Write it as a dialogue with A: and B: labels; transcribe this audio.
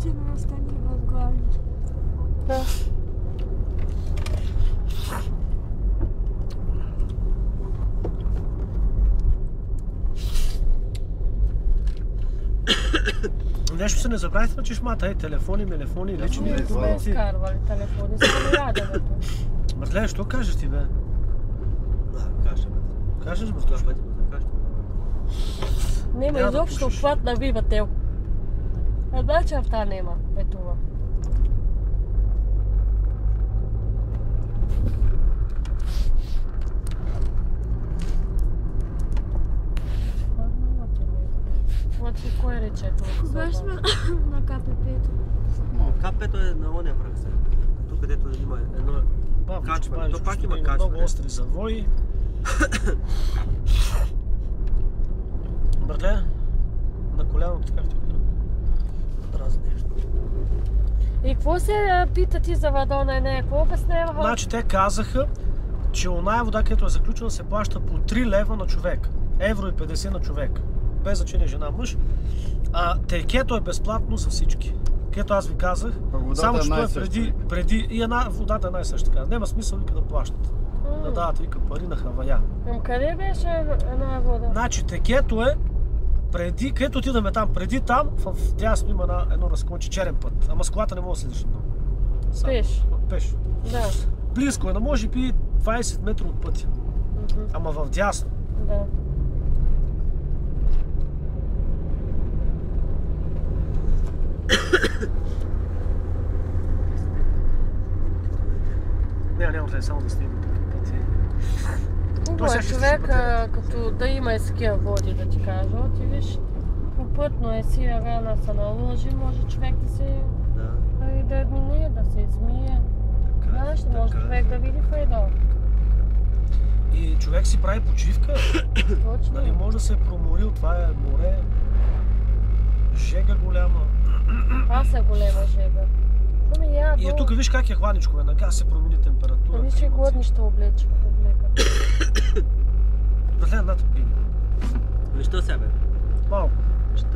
A: ще ме остане в главите.
B: Да.
C: Нещо се не забравихте, че шмата, телефони, лични
B: документи. Не сме изкарвали телефони, само яденето.
C: Мъртле, що кажеш ти, бе?
D: Да, кажа, бе.
C: Кажеш, бе,
D: Това пъти, кажа.
B: Нема изобщо обхват на Вивател. Една черта нема, е това. Значи, кое рече това?
A: Кога сме на КПП-то?
D: КП-то е на ония пръх сега. Тук където има едно качване. То пак има качване.
C: Много остри завои. Братле, на коляно, така ти опирам. Дразни нещо.
B: И какво се пита ти за Вадона и нея? Какво обясняваха?
C: Значи те казаха, че оная вода, където е заключена, се плаща по 3 лева на човек. Евро и 50 на човек. Без значение жена, мъж. Текето е безплатно за всички. Кето аз ви казах, само че той е преди и водата е най-съща така. Няма смисъл вика да плащат. Да дават вика пари на Хавая.
B: Къде беше една вода?
C: Значи текето е преди, където отидаме там, преди там, в дясно има едно разклонче, черен път. Ама с колата не мога да следиш много.
B: Пеш?
C: Пеш.
B: Да.
C: Близко е, може би 20 метра от пътя. Ама в дясно.
B: Да.
C: Няма да е само да снимам пъти.
B: Хубаво е човек, като да има и такива води, да ти кажа. Отивиш, попътно е си рана се наложи, може човек да се... да мине, да се измие. Знаеш, може човек да види файда.
C: И човек си прави почивка.
B: Точно.
C: Нали, може да се е проморил, това е море. Жега голяма.
B: Аз е голема жега.
C: И е тук виж как е хладничко, веднага се промени температура.
B: Виж и гладни ще облека.
C: Братле, едната пиги.
D: Виж то себе.
C: Малко.
D: Що?